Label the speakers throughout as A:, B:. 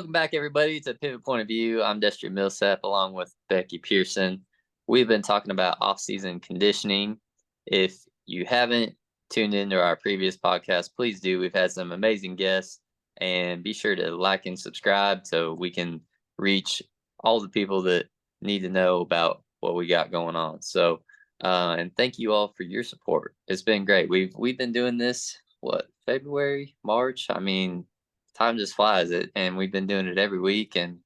A: Welcome back, everybody, to Pivot Point of View. I'm Destri Millsap along with Becky Pearson. We've been talking about off-season conditioning. If you haven't tuned into our previous podcast, please do. We've had some amazing guests, and be sure to like and subscribe so we can reach all the people that need to know about what we got going on. So, and thank you all for your support. It's been great. We've been doing this, February, March? I mean, time just flies it, and we've been doing it every week, and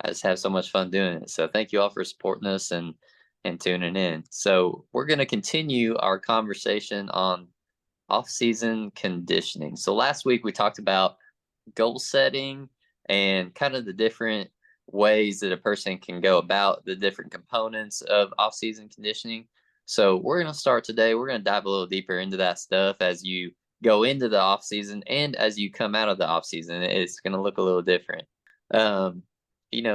A: I just have so much fun doing it. So thank you all for supporting us and tuning in. So we're going to continue our conversation on off-season conditioning. So last week we talked about goal setting and kind of the different ways that a person can go about the different components of off-season conditioning. So we're going to start today. We're going to dive a little deeper into that stuff as you go into the off season and as you come out of the off season. It's going to look a little different.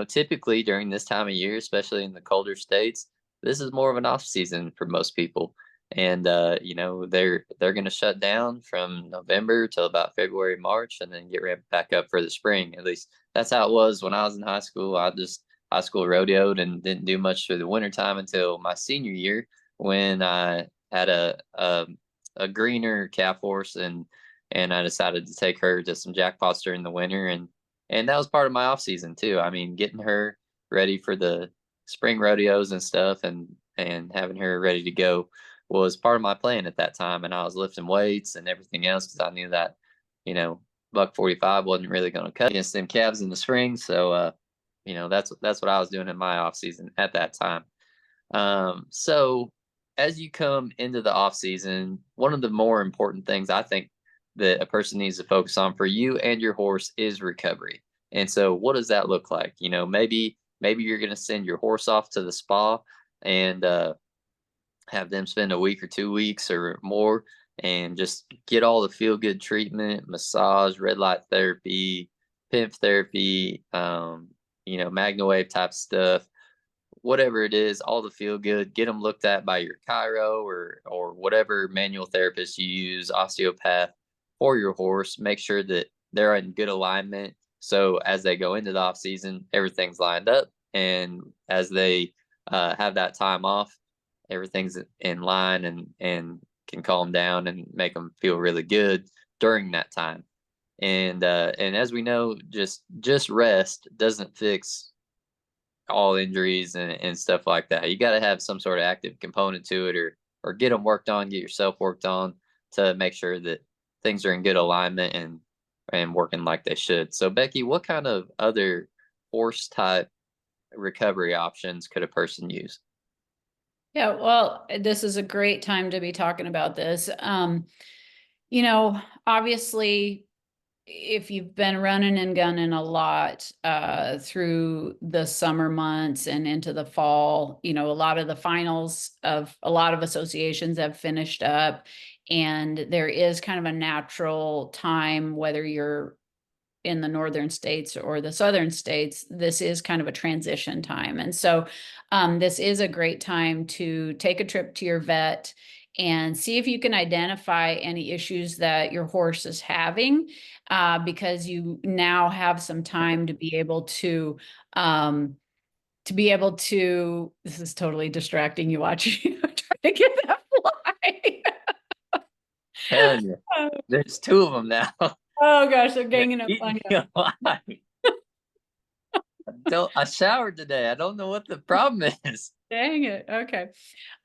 A: Typically during this time of year, especially in the colder states, this is more of an off season for most people. And they're going to shut down from November till about February, March, and then get ramped back up for the spring. At least that's how it was when I was in high school. I just high school rodeoed and didn't do much through the wintertime until my senior year when I had a greener calf horse, and I decided to take her to some jackpots during the winter, and that was part of my off season too. I mean, getting her ready for the spring rodeos and stuff, and having her ready to go was part of my plan at that time. And I was lifting weights and everything else because I knew that, buck 45 wasn't really going to cut against them calves in the spring. So, that's what I was doing in my off season at that time. So as you come into the off season, one of the more important things I think that a person needs to focus on for you and your horse is recovery. And so what does that look like? Maybe you're going to send your horse off to the spa and have them spend a week or 2 weeks or more and just get all the feel good treatment, massage, red light therapy, PIMP therapy, MagnaWave type stuff, whatever it is, all the feel good, get them looked at by your chiro or whatever manual therapist you use, osteopath for your horse. Make sure that they're in good alignment. So as they go into the off season, everything's lined up. And as they have that time off, everything's in line and can calm down and make them feel really good during that time. And as we know, just rest doesn't fix all injuries and stuff like that. You got to have some sort of active component to it, or get them worked on, get yourself worked on to make sure that things are in good alignment and working like they should. So Becky, what kind of other horse type recovery options could a person use?
B: Yeah, well, this is a great time to be talking about this. Obviously, if you've been running and gunning a lot through the summer months and into the fall, a lot of the finals of a lot of associations have finished up, and there is kind of a natural time, whether you're in the northern states or the southern states, this is kind of a transition time. And so this is a great time to take a trip to your vet and see if you can identify any issues that your horse is having, because you now have some time to be able to this is totally distracting you watching you try to get that fly.
A: Telling you, there's two of them now.
B: Oh gosh, they're
A: They're
B: ganging up on
A: eating
B: you.
A: me alive. I showered today. I don't know what the problem is.
B: Dang it. Okay.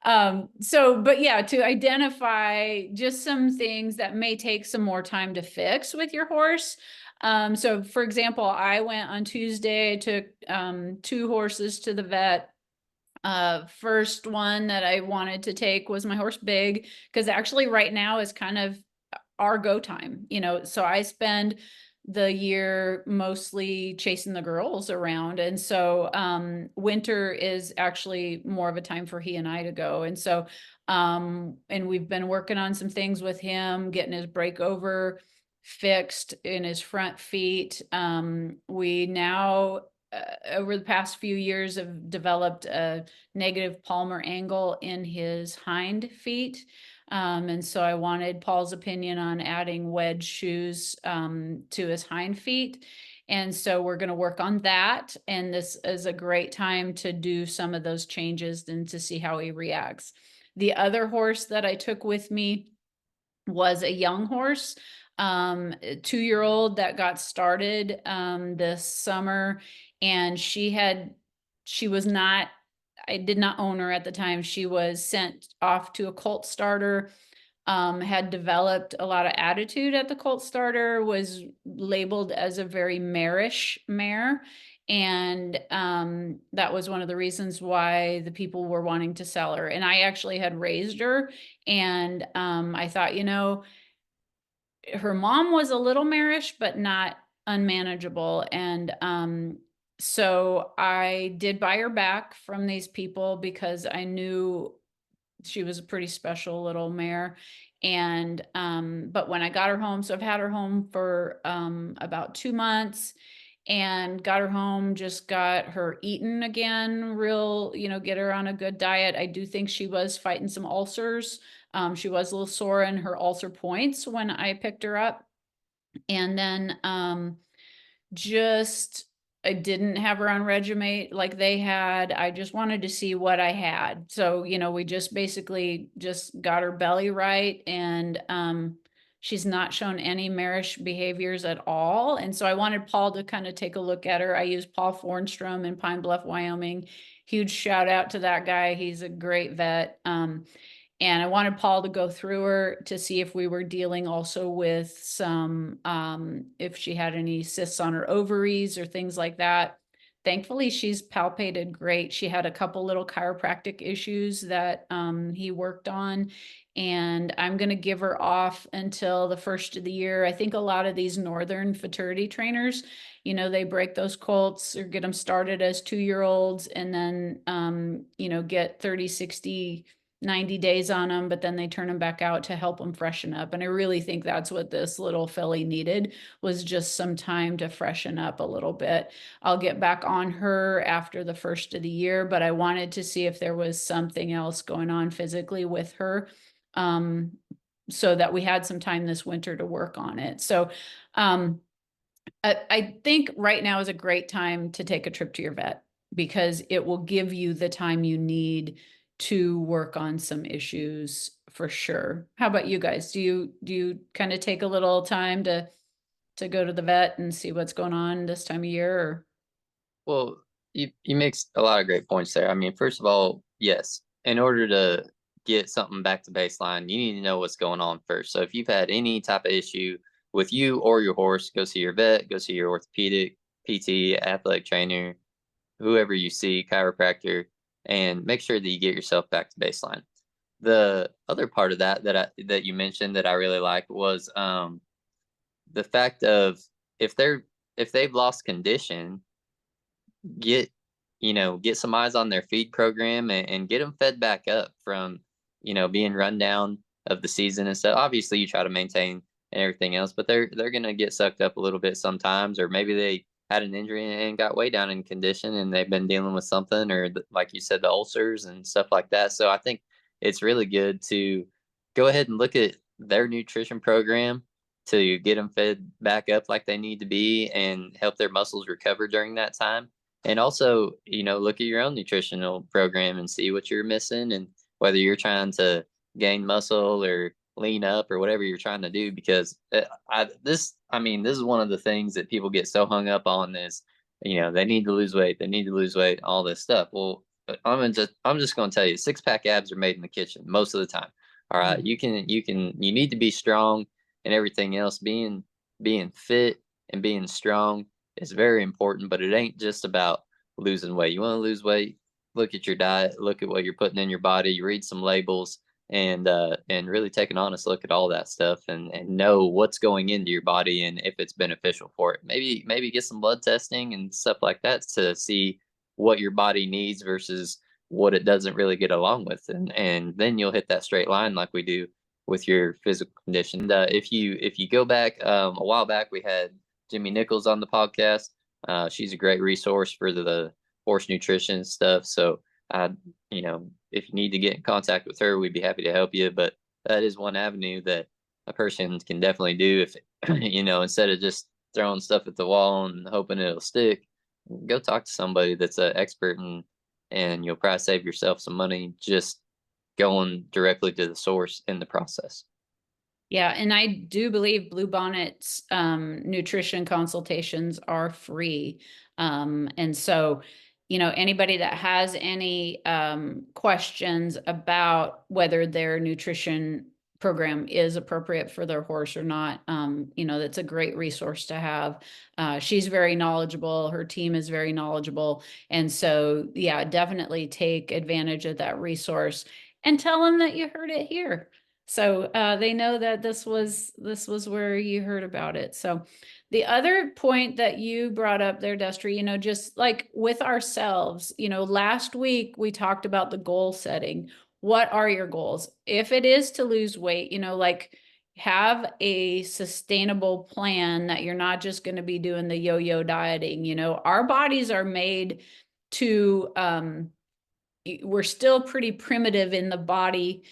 B: But yeah, to identify just some things that may take some more time to fix with your horse. So for example, I went on Tuesday, took 2 horses to the vet. First one that I wanted to take was my horse Big, because actually right now is kind of our go time, so I spend the year mostly chasing the girls around. And so winter is actually more of a time for he and I to go. And so and we've been working on some things with him, getting his breakover fixed in his front feet. We now over the past few years have developed a negative palmar angle in his hind feet. And so I wanted Paul's opinion on adding wedge shoes to his hind feet. And so we're going to work on that. And this is a great time to do some of those changes and to see how he reacts. The other horse that I took with me was a young horse, a 2-year-old that got started this summer. And she was not, I did not own her at the time. She was sent off to a colt starter, had developed a lot of attitude at the colt starter, was labeled as a very marish mare. And that was one of the reasons why the people were wanting to sell her. And I actually had raised her. And I thought, her mom was a little marish, but not unmanageable. And so I did buy her back from these people because I knew she was a pretty special little mare. And but when I got her home, so I've had her home for about 2 months, and got her home, just got her eaten again, real, get her on a good diet. I do think she was fighting some ulcers. She was a little sore in her ulcer points when I picked her up. And then just I didn't have her on Regimate like they had. I just wanted to see what I had. So, we just basically just got her belly right, and she's not shown any marish behaviors at all. And so I wanted Paul to kind of take a look at her. I used Paul Fornstrom in Pine Bluff, Wyoming. Huge shout out to that guy. He's a great vet. And I wanted Paul to go through her to see if we were dealing also with some, if she had any cysts on her ovaries or things like that. Thankfully, she's palpated great. She had a couple little chiropractic issues that he worked on. And I'm going to give her off until the first of the year. I think a lot of these northern futurity trainers, they break those colts or get them started as 2-year-olds, and then, get 30, 60, 90 days on them, but then they turn them back out to help them freshen up. And I really think that's what this little filly needed, was just some time to freshen up a little bit. I'll get back on her after the first of the year, but I wanted to see if there was something else going on physically with her, so that we had some time this winter to work on it. So I think right now is a great time to take a trip to your vet, because it will give you the time you need to work on some issues for sure. How about you guys? Do you kind of take a little time to go to the vet and see what's going on this time of year? Or?
A: Well, you make a lot of great points there. I mean, first of all, yes, in order to get something back to baseline, you need to know what's going on first. So if you've had any type of issue with you or your horse, go see your vet, go see your orthopedic, PT, athletic trainer, whoever you see, chiropractor, and make sure that you get yourself back to baseline. The other part of that you mentioned that I really like was the fact of if they've lost condition, get get some eyes on their feed program, and get them fed back up from being run down of the season and stuff. Obviously you try to maintain and everything else, but they're gonna get sucked up a little bit sometimes, or maybe they had an injury and got way down in condition and they've been dealing with something, or like you said, the ulcers and stuff like that. So I think it's really good to go ahead and look at their nutrition program to get them fed back up like they need to be and help their muscles recover during that time. And also, look at your own nutritional program and see what you're missing, and whether you're trying to gain muscle or lean up or whatever you're trying to do. Because this is one of the things that people get so hung up on is, they need to lose weight, they need to lose weight, all this stuff. Well, I'm just going to tell you, 6-pack abs are made in the kitchen most of the time. All right,
B: Mhm.
A: you need to be strong and everything else. Being fit and being strong is very important, but it ain't just about losing weight. You want to lose weight, look at your diet, look at what you're putting in your body, read some labels, and really take an honest look at all that stuff, and know what's going into your body and if it's beneficial for it. Maybe get some blood testing and stuff like that to see what your body needs versus what it doesn't really get along with, and then you'll hit that straight line like we do with your physical condition. If you go back, a while back, we had Jimmy Nichols on the podcast. She's a great resource for the horse nutrition stuff. So, if you need to get in contact with her, we'd be happy to help you. But that is one avenue that a person can definitely do if, instead of just throwing stuff at the wall and hoping it'll stick. Go talk to somebody that's an expert, and you'll probably save yourself some money just going directly to the source in the process.
B: Yeah, and I do believe Bluebonnet's nutrition consultations are free. And so, anybody that has any questions about whether their nutrition program is appropriate for their horse or not, that's a great resource to have. She's very knowledgeable. Her team is very knowledgeable. And so, yeah, definitely take advantage of that resource and tell them that you heard it here. So they know that this was where you heard about it. So the other point that you brought up there, Destry, just like with ourselves, last week we talked about the goal setting. What are your goals? If it is to lose weight, like have a sustainable plan that you're not just going to be doing the yo-yo dieting. Our bodies are made to, we're still pretty primitive in the body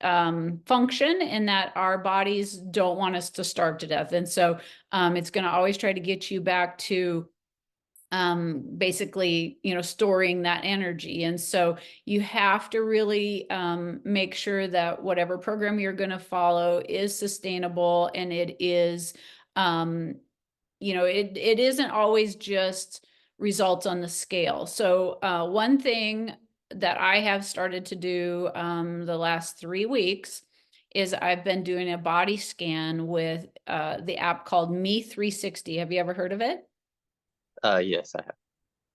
B: function, in that our bodies don't want us to starve to death. And so it's going to always try to get you back to basically, storing that energy. And so you have to really make sure that whatever program you're going to follow is sustainable, and it is, it isn't always just results on the scale. So one thing that I have started to do the last 3 weeks is I've been doing a body scan with the app called Me 360. Have you ever heard of it?
A: Yes, I have.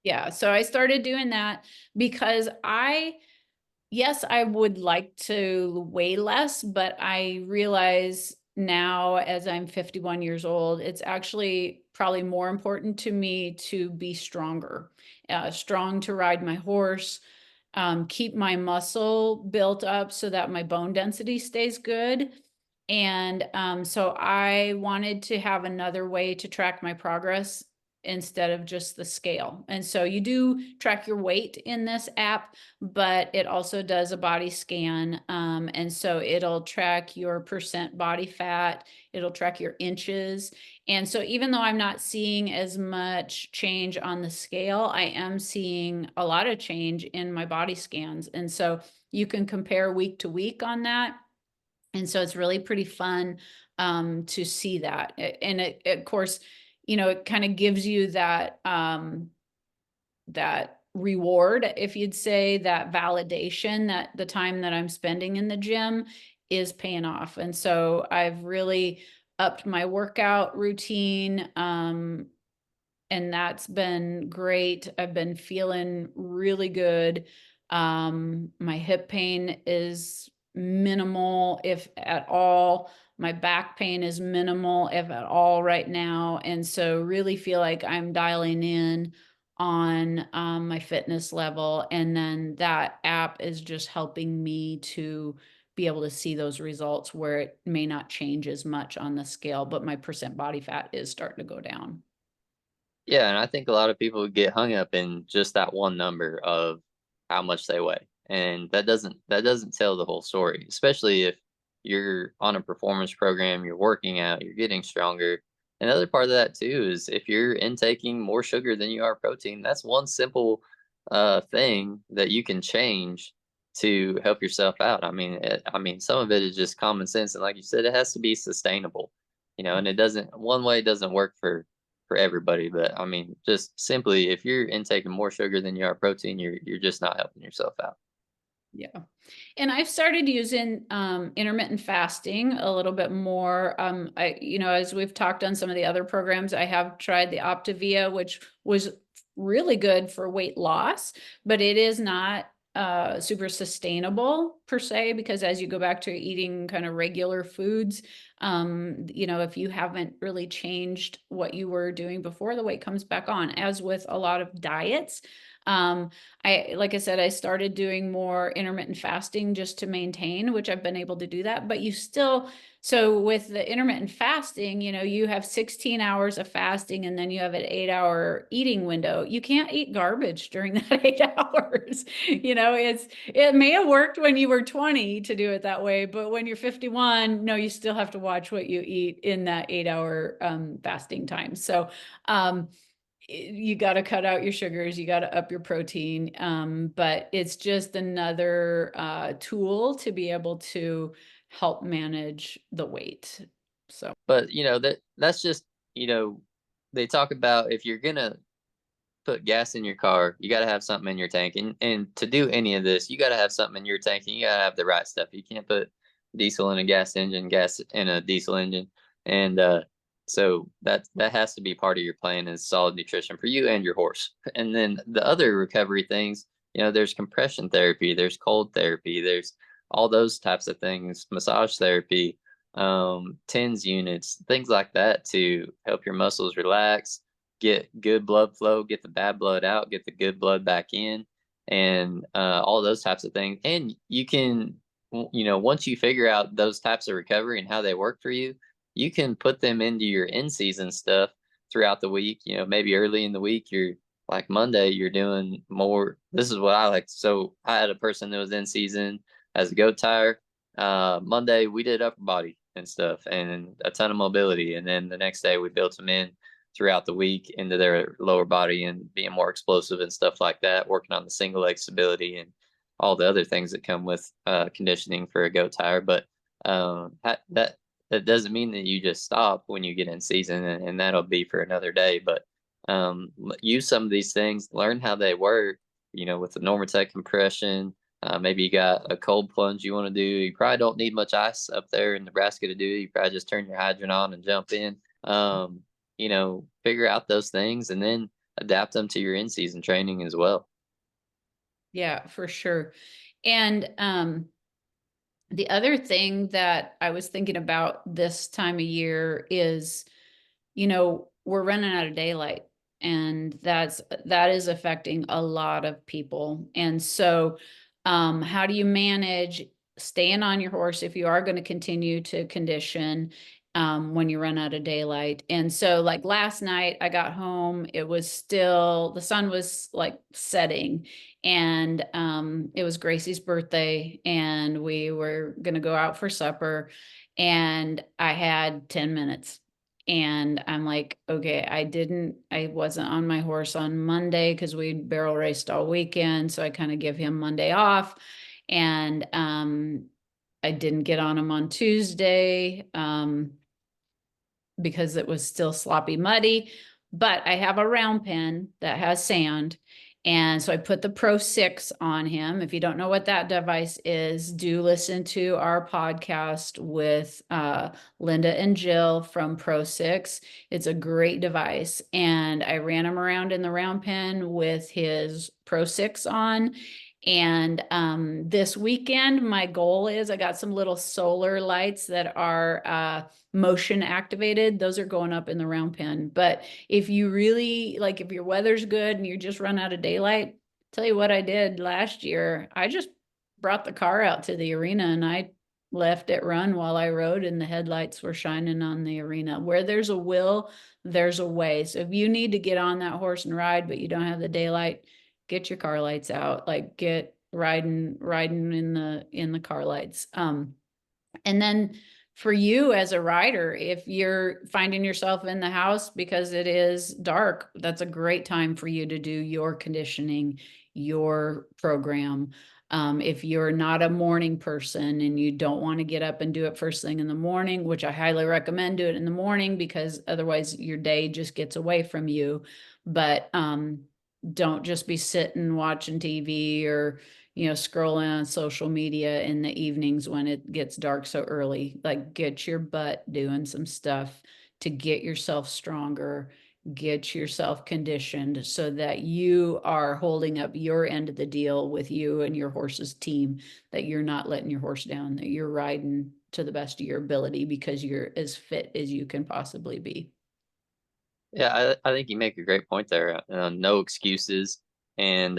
B: Yeah, so I started doing that because yes, I would like to weigh less, but I realize now, as I'm 51 years old, it's actually probably more important to me to be stronger, strong to ride my horse, keep my muscle built up so that my bone density stays good. And so I wanted to have another way to track my progress instead of just the scale. And so you do track your weight in this app, but it also does a body scan. And so it'll track your percent body fat, it'll track your inches. And so even though I'm not seeing as much change on the scale, I am seeing a lot of change in my body scans. And so you can compare week to week on that. And so it's really pretty fun to see that. And of course, it kind of gives you that reward, if you'd say, that validation that the time that I'm spending in the gym is paying off. And so I've really upped my workout routine. And that's been great. I've been feeling really good. My hip pain is minimal, if at all. My back pain is minimal, if at all, right now. And so really feel like I'm dialing in on my fitness level. And then that app is just helping me to be able to see those results where it may not change as much on the scale, but my percent body fat is starting to go down.
A: Yeah, and I think a lot of people get hung up in just that one number of how much they weigh, and that doesn't tell the whole story. Especially if you're on a performance program, you're working out, you're getting stronger. Another part of that too is if you're intaking more sugar than you are protein, that's one simple thing that you can change to help yourself out. I mean, some of it is just common sense, and like you said, it has to be sustainable. And it doesn't one way doesn't work for everybody. But I mean, just simply, if you're intaking more sugar than you are protein, you're just not helping yourself out.
B: Yeah. And I've started using intermittent fasting a little bit more. As we've talked on some of the other programs, I have tried the Optavia, which was really good for weight loss, but it is not super sustainable per se, because as you go back to eating kind of regular foods, if you haven't really changed what you were doing before, the weight comes back on, as with a lot of diets. Like I said, I started doing more intermittent fasting just to maintain, which I've been able to do that. But so with the intermittent fasting, you have 16 hours of fasting, and then you have an 8-hour eating window. You can't eat garbage during that 8 hours. It may have worked when you were 20 to do it that way, but when you're 51, no, you still have to watch watch what you eat in that 8 hour fasting time. So you got to cut out your sugars, you got to up your protein. But it's just another tool to be able to help manage the weight. So,
A: But that's just, they talk about if you're gonna put gas in your car, you got to have something in your tank. And to do any of this, you got to have something in your tank, and you got to have the right stuff. You can't put diesel in a gas engine, gas in a diesel engine. And so that has to be part of your plan, is solid nutrition for you and your horse. And then the other recovery things, there's compression therapy, there's cold therapy, there's all those types of things, massage therapy, TENS units, things like that to help your muscles relax, get good blood flow, get the bad blood out, get the good blood back in, and all those types of things. And you can, once you figure out those types of recovery and how they work for you, you can put them into your in season stuff throughout the week. Maybe early in the week, you're like Monday, you're doing more. This is what I like. So I had a person that was in season as a goat tire. Monday, we did upper body and stuff and a ton of mobility. And then the next day, we built them in throughout the week into their lower body and being more explosive and stuff like that, working on the single leg stability and all the other things that come with conditioning for a goat tire. But that doesn't mean that you just stop when you get in season, and that'll be for another day. But use some of these things, learn how they work, with the Normatec compression. Maybe you got a cold plunge you want to do. You probably don't need much ice up there in Nebraska to do. You probably just turn your hydrant on and jump in. Figure out those things and then adapt them to your in-season training as well.
B: yeah, for sure. And the other thing that I was thinking about this time of year is, we're running out of daylight, and that is affecting a lot of people. And so, how do you manage staying on your horse if you are going to continue to condition when you run out of daylight? And so, like last night, I got home, it was still, the sun was like setting, and it was Gracie's birthday, and we were going to go out for supper, and I had 10 minutes. And I'm like, okay, I wasn't on my horse on Monday because we barrel raced all weekend. So I kind of give him Monday off. And I didn't get on him on Tuesday because it was still sloppy muddy. But I have a round pen that has sand. And so I put the Pro 6 on him. If you don't know what that device is, do listen to our podcast with Linda and Jill from Pro 6. It's a great device. And I ran him around in the round pen with his Pro 6 on. And this weekend, my goal is, I got some little solar lights that are motion activated. Those are going up in the round pen. But if you really, like, if your weather's good and you just run out of daylight, tell you what I did last year. I just brought the car out to the arena and I left it run while I rode, and the headlights were shining on the arena. Where there's a will, there's a way. So if you need to get on that horse and ride, but you don't have the daylight, get your car lights out, like get riding in the car lights. And then for you as a rider, if you're finding yourself in the house because it is dark, that's a great time for you to do your conditioning, your program. If you're not a morning person and you don't want to get up and do it first thing in the morning, which I highly recommend, do it in the morning, because otherwise your day just gets away from you. But don't just be sitting watching TV or scrolling on social media in the evenings when it gets dark so early. Like, get your butt doing some stuff to get yourself stronger, get yourself conditioned so that you are holding up your end of the deal with you and your horse's team, that you're not letting your horse down, that you're riding to the best of your ability because you're as fit as you can possibly be.
A: Yeah, I think you make a great point there. No excuses, and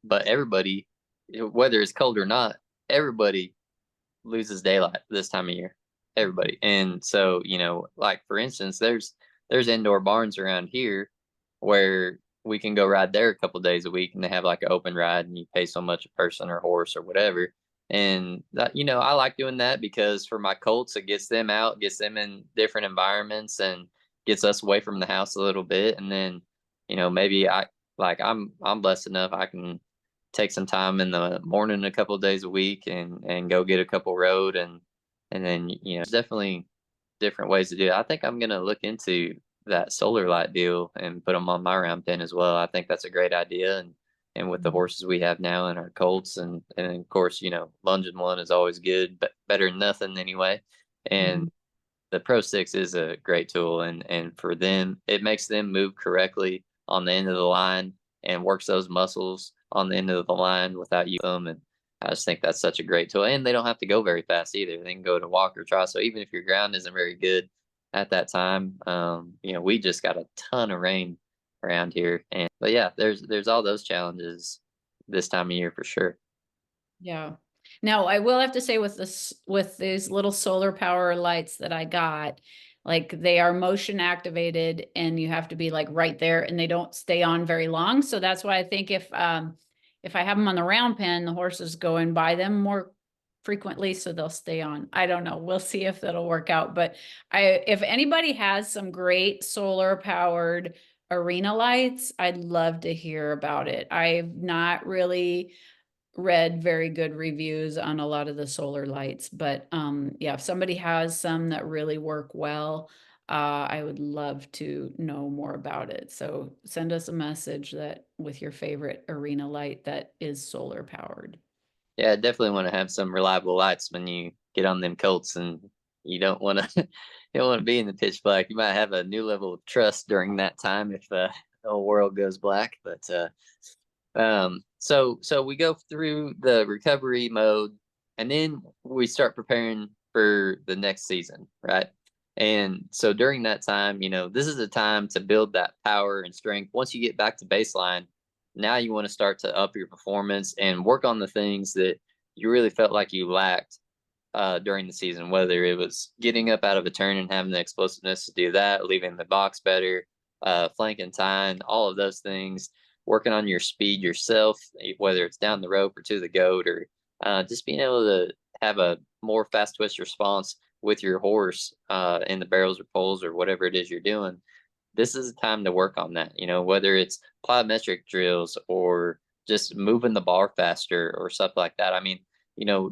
A: but everybody, whether it's cold or not, everybody loses daylight this time of year. Everybody, and so like for instance, there's indoor barns around here where we can go ride there a couple days a week, and they have like an open ride, and you pay so much a person or horse or whatever, And that, I like doing that because for my colts, it gets them out, gets them in different environments, and gets us away from the house a little bit. And then, maybe I'm blessed enough I can take some time in the morning a couple of days a week and go get a couple road, and then there's definitely different ways to do it. I think I'm gonna look into that solar light deal and put them on my round pen as well. I think that's a great idea, and with the
B: Mhm.
A: horses we have now and our colts, and of course, lunging one is always good, but better than nothing anyway. And
B: Mhm.
A: the Pro 6 is a great tool, and for them, it makes them move correctly on the end of the line and works those muscles on the end of the line without you them. And I just think that's such a great tool. And they don't have to go very fast either. They can go to walk or trot. So even if your ground isn't very good at that time, we just got a ton of rain around here. And but yeah, there's all those challenges this time of year for sure.
B: Yeah. Now, I will have to say with this, with these little solar power lights that I got, like they are motion activated and you have to be like right there and they don't stay on very long. So that's why I think if I have them on the round pen, the horses go and buy them more frequently so they'll stay on. I don't know. We'll see if that'll work out. But if anybody has some great solar powered arena lights, I'd love to hear about it. I've not really read very good reviews on a lot of the solar lights, but yeah, if somebody has some that really work well, I would love to know more about it. So send us a message that with your favorite arena light that is solar powered.
A: Yeah, definitely want to have some reliable lights when you get on them colts, and you don't want to you don't want to be in the pitch black. You might have a new level of trust during that time if the whole world goes black. But so we go through the recovery mode, and then we start preparing for the next season, right? And so during that time, this is a time to build that power and strength. Once you get back to baseline, now you want to start to up your performance and work on the things that you really felt like you lacked during the season, whether it was getting up out of a turn and having the explosiveness to do that, leaving the box better, flanking tying, all of those things, working on your speed yourself, whether it's down the rope or to the goat, or just being able to have a more fast twitch response with your horse in the barrels or poles or whatever it is you're doing. This is a time to work on that, whether it's plyometric drills or just moving the bar faster or stuff like that. I mean,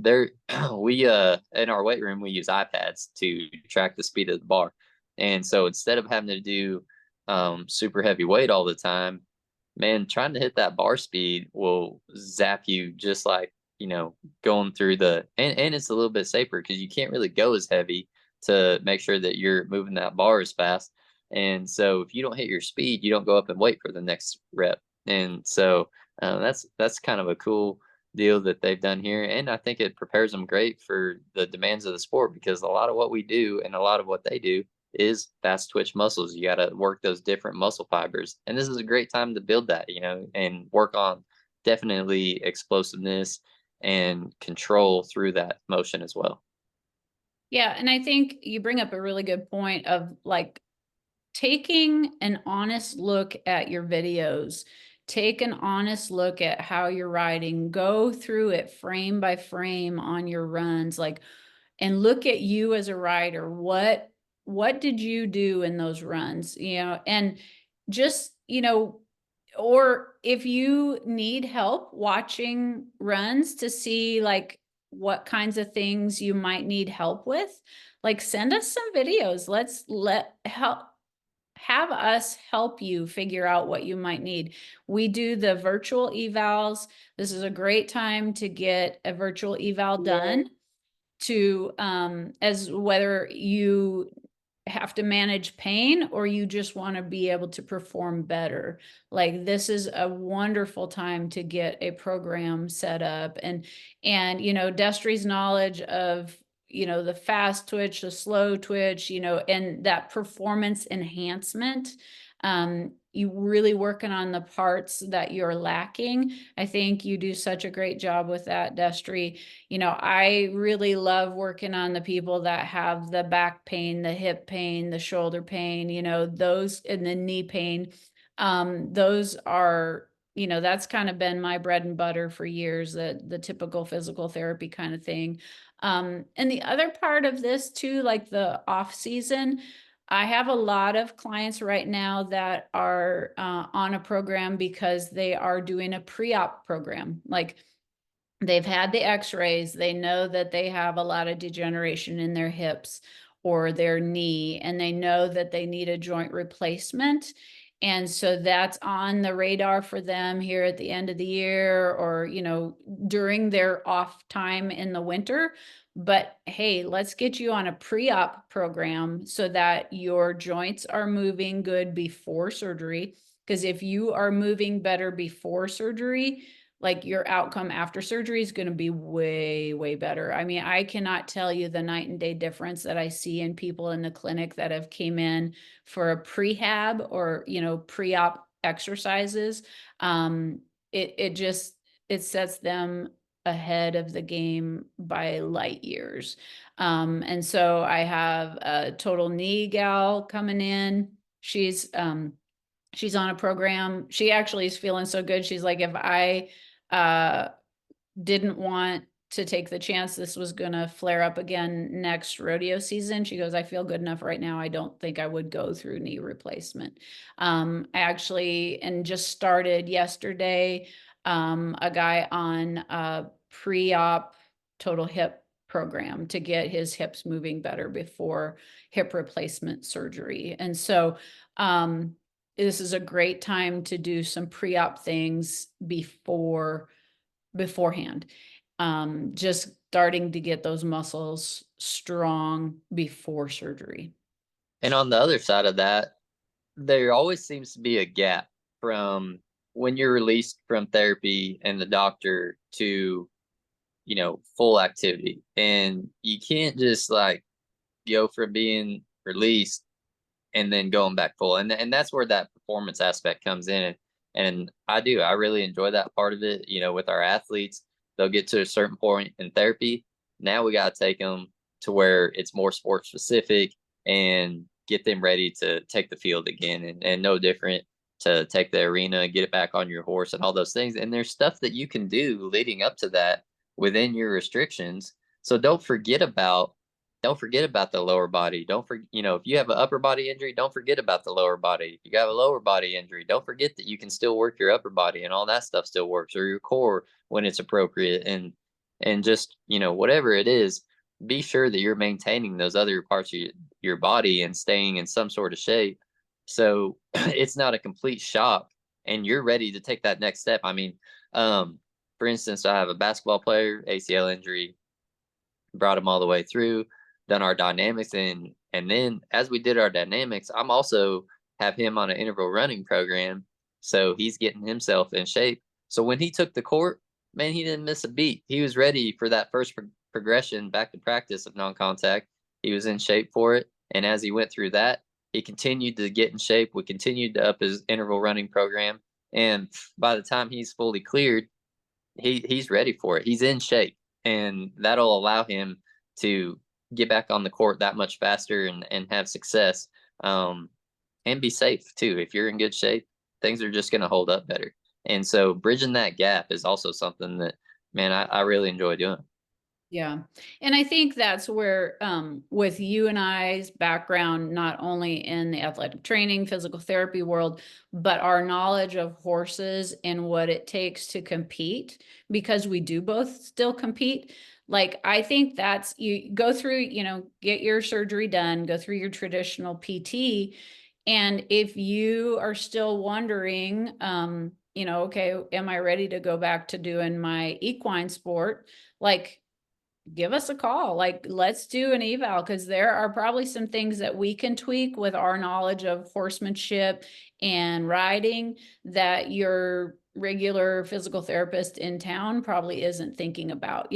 A: there we in our weight room we use iPads to track the speed of the bar. And so instead of having to do super heavy weight all the time, man, trying to hit that bar speed will zap you just like, going through and it's a little bit safer because you can't really go as heavy to make sure that you're moving that bar as fast. And so if you don't hit your speed, you don't go up and wait for the next rep. And so that's kind of a cool deal that they've done here. And I think it prepares them great for the demands of the sport because a lot of what we do and a lot of what they do is fast twitch muscles. You got to work those different muscle fibers. And this is a great time to build that, and work on definitely explosiveness and control through that motion as well.
B: Yeah, and I think you bring up a really good point of like taking an honest look at your videos, take an honest look at how you're riding, go through it frame by frame on your runs, like, and look at you as a rider. What did you do in those runs? And just, or if you need help watching runs to see like what kinds of things you might need help with, like send us some videos. Let help have us help you figure out what you might need. We do the virtual evals. This is a great time to get a virtual eval done to as whether you have to manage pain or you just want to be able to perform better. Like this is a wonderful time to get a program set up, and Destri's knowledge of the fast twitch, the slow twitch, and that performance enhancement, you really working on the parts that you're lacking. I think you do such a great job with that, Destry. I really love working on the people that have the back pain, the hip pain, the shoulder pain, those, and the knee pain. Those are you know, that's kind of been my bread and butter for years, the typical physical therapy kind of thing. And the other part of this too, like the off season, I have a lot of clients right now that are on a program because they are doing a pre-op program. Like they've had the x-rays, they know that they have a lot of degeneration in their hips or their knee, and they know that they need a joint replacement. And so that's on the radar for them here at the end of the year, or, you know, during their off time in the winter. But hey, let's get you on a pre-op program so that your joints are moving good before surgery. Because if you are moving better before surgery, like your outcome after surgery is going to be way, way better. I mean, I cannot tell you the night and day difference that I see in people in the clinic that have came in for a prehab or, you know, pre-op exercises. It just, it sets them ahead of the game by light years. And so I have a total knee gal coming in. She's on a program. She actually is feeling so good. She's like, if I uh, didn't want to take the chance this was going to flare up again next rodeo season, she goes, I feel good enough right now. I don't think I would go through knee replacement. I actually, and just started yesterday, a guy on a pre-op total hip program to get his hips moving better before hip replacement surgery. And so, this is a great time to do some pre-op things beforehand. Just starting to get those muscles strong before surgery.
A: And on the other side of that, there always seems to be a gap from when you're released from therapy and the doctor to, full activity. And you can't just like go from being released and then going back full. And that's where that performance aspect comes in. And I really enjoy that part of it. With our athletes, they'll get to a certain point in therapy. Now we got to take them to where it's more sport specific and get them ready to take the field again, and no different to take the arena, get it back on your horse and all those things. And there's stuff that you can do leading up to that within your restrictions. So don't forget about the lower body. Don't forget, if you have an upper body injury, don't forget about the lower body. If you have a lower body injury, don't forget that you can still work your upper body and all that stuff still works, or your core when it's appropriate. And just, whatever it is, be sure that you're maintaining those other parts of your body and staying in some sort of shape. So it's not a complete shock and you're ready to take that next step. I mean, for instance, I have a basketball player, ACL injury, brought him all the way through, done our dynamics, and then as we did our dynamics, I'm also have him on an interval running program, so he's getting himself in shape. So when he took the court, man, he didn't miss a beat. He was ready for that first progression back to practice of non-contact. He was in shape for it, and as he went through that, he continued to get in shape. We continued to up his interval running program, and by the time he's fully cleared, he's ready for it. He's in shape, and that'll allow him to get back on the court that much faster and have success, and be safe too. If you're in good shape, things are just going to hold up better. And so bridging that gap is also something that, man, I really enjoy doing.
B: Yeah. And I think that's where, with you and I's background, not only in the athletic training, physical therapy world, but our knowledge of horses and what it takes to compete, because we do both still compete. Like, I think that's, you go through, get your surgery done, go through your traditional PT. And if you are still wondering, okay, am I ready to go back to doing my equine sport? Like, give us a call. Like, let's do an eval, because there are probably some things that we can tweak with our knowledge of horsemanship and riding that your regular physical therapist in town probably isn't thinking about.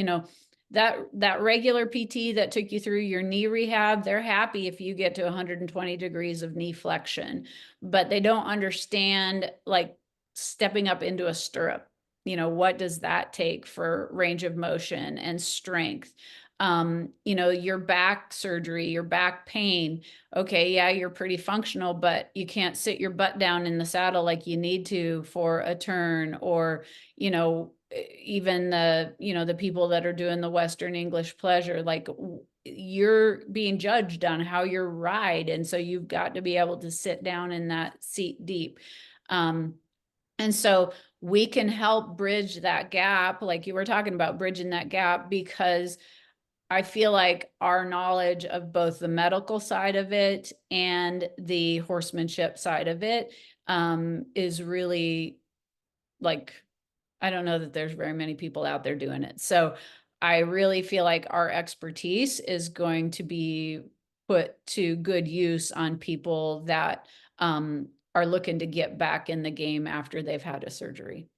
B: That regular PT that took you through your knee rehab, they're happy if you get to 120 degrees of knee flexion, but they don't understand like stepping up into a stirrup. What does that take for range of motion and strength? Your back surgery, your back pain. Okay, yeah, you're pretty functional, but you can't sit your butt down in the saddle like you need to for a turn, or, even the people that are doing the Western English pleasure, like you're being judged on how you ride. And so you've got to be able to sit down in that seat deep. Um, and so we can help bridge that gap, like you were talking about, bridging that gap, because I feel like our knowledge of both the medical side of it and the horsemanship side of it is really, like, I don't know that there's very many people out there doing it. So I really feel like our expertise is going to be put to good use on people that are looking to get back in the game after they've had a surgery.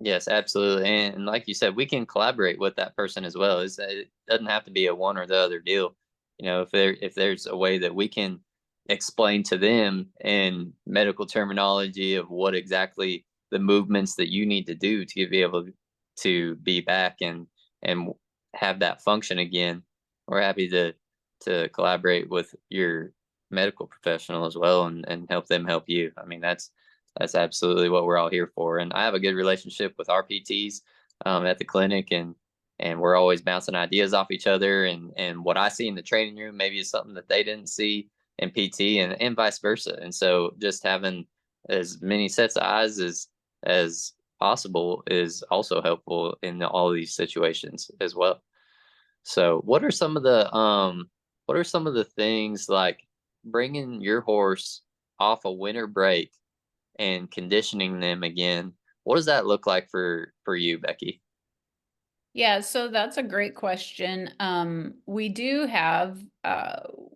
A: Yes, absolutely. And like you said, we can collaborate with that person as well. It doesn't have to be a one or the other deal. If there's a way that we can explain to them in medical terminology of what exactly the movements that you need to do to be able to be back and have that function again, we're happy to collaborate with your medical professional as well and help them help you. I mean, that's absolutely what we're all here for. And I have a good relationship with our PTs at the clinic, and we're always bouncing ideas off each other. And what I see in the training room maybe is something that they didn't see in PT, and vice versa. And so just having as many sets of eyes as possible is also helpful in all these situations as well. So what are some of the things like bringing your horse off a winter break and conditioning them again? What does that look like for you, Becky?
B: Yeah, so that's a great question. We do have,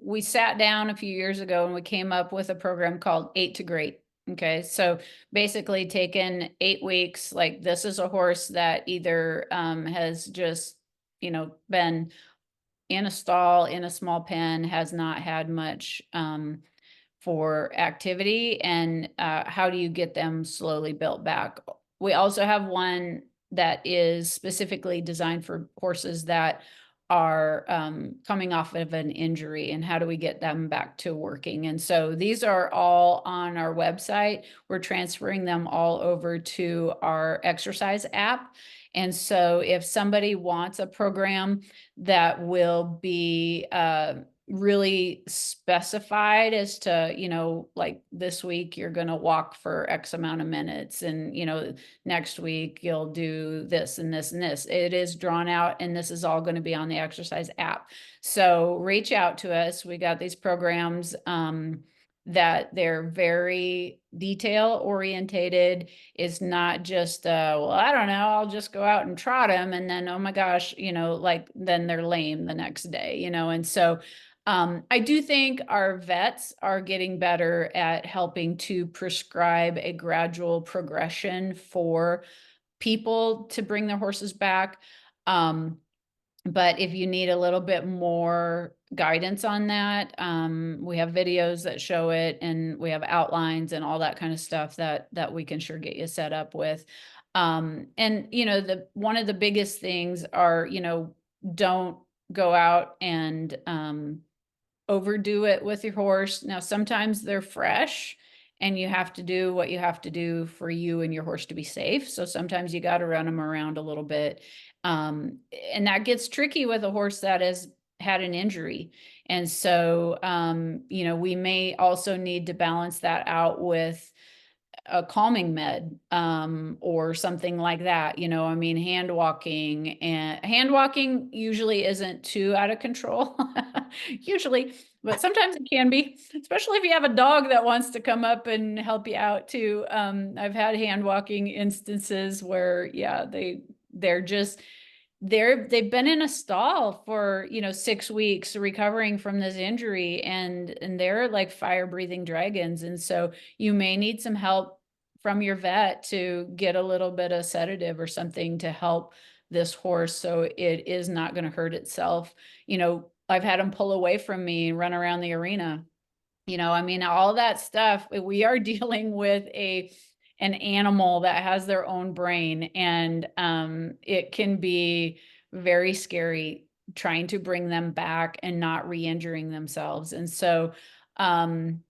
B: we sat down a few years ago and we came up with a program called Eight to Great. Okay, so basically taken 8 weeks, like this is a horse that either has just, been in a stall, in a small pen, has not had much for activity, and how do you get them slowly built back? We also have one that is specifically designed for horses that are coming off of an injury, and how do we get them back to working? And so these are all on our website. We're transferring them all over to our exercise app. And so if somebody wants a program that will be really specified as to, like this week you're going to walk for X amount of minutes, and, next week you'll do this and this and this. It is drawn out, and this is all going to be on the exercise app. So reach out to us. We got these programs that they're very detail orientated. It's not just well, I don't know, I'll just go out and trot them, and then oh my gosh, like then they're lame the next day, and so I do think our vets are getting better at helping to prescribe a gradual progression for people to bring their horses back. But if you need a little bit more guidance on that, we have videos that show it, and we have outlines and all that kind of stuff that we can sure get you set up with. And the one of the biggest things are, don't go out and overdo it with your horse. Now, sometimes they're fresh and you have to do what you have to do for you and your horse to be safe. So sometimes you got to run them around a little bit. And that gets tricky with a horse that has had an injury. And so, we may also need to balance that out with a calming med or something like that. I mean, hand walking usually isn't too out of control usually, but sometimes it can be, especially if you have a dog that wants to come up and help you out too. I've had hand walking instances where, yeah, they're just they've been in a stall for 6 weeks recovering from this injury, and they're like fire breathing dragons. And so you may need some help from your vet to get a little bit of sedative or something to help this horse so it is not going to hurt itself. I've had them pull away from me and run around the arena. I mean, all that stuff. We are dealing with an animal that has their own brain, and it can be very scary trying to bring them back and not re-injuring themselves. And so, um,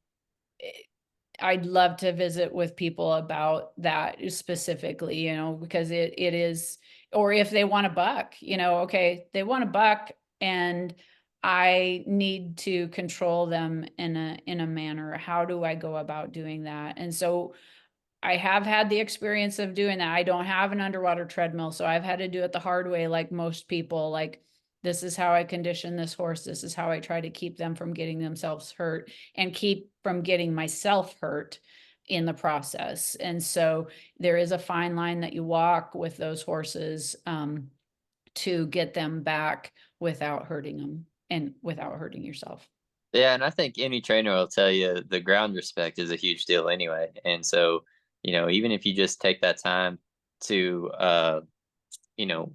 B: I'd love to visit with people about that specifically, because it is, or if they want a buck, okay, they want a buck and I need to control them in a manner. How do I go about doing that? And so I have had the experience of doing that. I don't have an underwater treadmill, so I've had to do it the hard way like most people. Like, this is how I condition this horse. This is how I try to keep them from getting themselves hurt and keep from getting myself hurt in the process. And so there is a fine line that you walk with those horses, to get them back without hurting them and without hurting yourself.
A: Yeah, and I think any trainer will tell you the ground respect is a huge deal anyway. And so, even if you just take that time to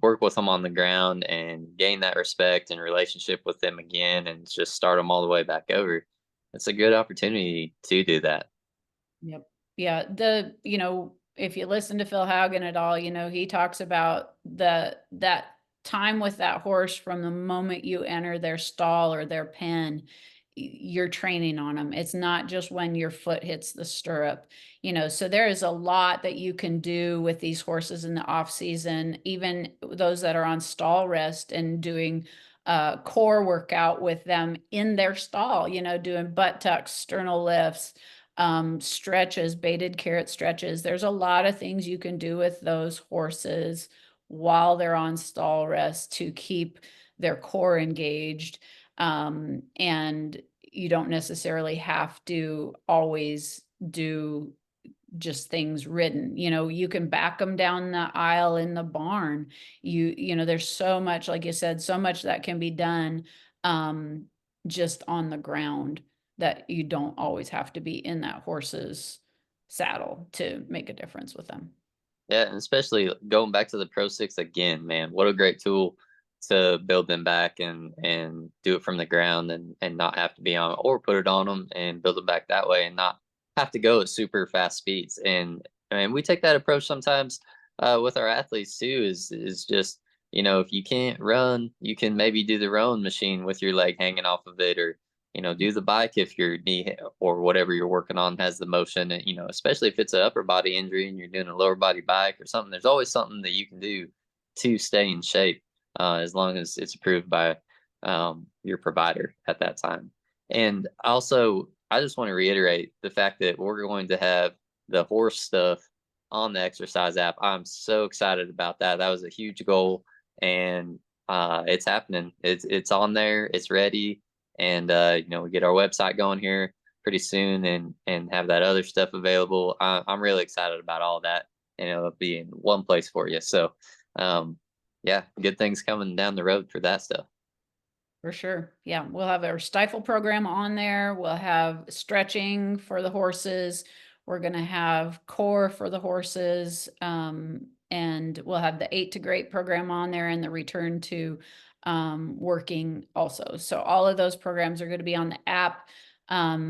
A: work with them on the ground and gain that respect and relationship with them again and just start them all the way back over, it's a good opportunity to do that.
B: Yep. Yeah, if you listen to Phil Haugen at all, he talks about that time with that horse from the moment you enter their stall or their pen, you're training on them. It's not just when your foot hits the stirrup, so there is a lot that you can do with these horses in the off season, even those that are on stall rest and doing core workout with them in their stall, doing butt tucks, sternal lifts, stretches, baited carrot stretches. There's a lot of things you can do with those horses while they're on stall rest to keep their core engaged. And you don't necessarily have to always do just things ridden. You can back them down the aisle in the barn. There's so much, like you said, so much that can be done, um, just on the ground, that you don't always have to be in that horse's saddle to make a difference with them.
A: Yeah, and especially going back to the Pro 6 again, man, what a great tool to build them back and do it from the ground and not have to be on or put it on them and build it back that way and not have to go at super fast speeds. And we take that approach sometimes with our athletes too. Is just if you can't run, you can maybe do the rowing machine with your leg hanging off of it, or do the bike if your knee or whatever you're working on has the motion. And, especially if it's an upper body injury and you're doing a lower body bike or something, there's always something that you can do to stay in shape, as long as it's approved by your provider at that time. And also, I just want to reiterate the fact that we're going to have the horse stuff on the exercise app. I'm so excited about that. That was a huge goal, and it's happening. It's on there. It's ready, and we get our website going here pretty soon, and have that other stuff available. I'm really excited about all that, and it'll be in one place for you. So, yeah, good things coming down the road for that stuff.
B: For sure. Yeah. We'll have our stifle program on there. We'll have stretching for the horses. We're going to have core for the horses. And we'll have the 8 to Great program on there and the return to working also. So all of those programs are going to be on the app.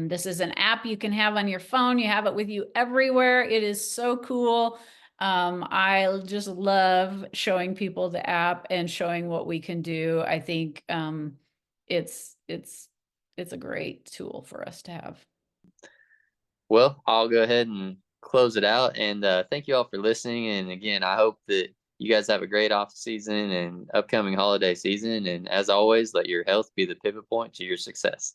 B: This is an app you can have on your phone. You have it with you everywhere. It is so cool. I just love showing people the app and showing what we can do. I think it's it's it's a great tool for us to have.
A: Well, I'll go ahead and close it out. And thank you all for listening. And again, I hope that you guys have a great off season and upcoming holiday season. And as always, let your health be the pivot point to your success.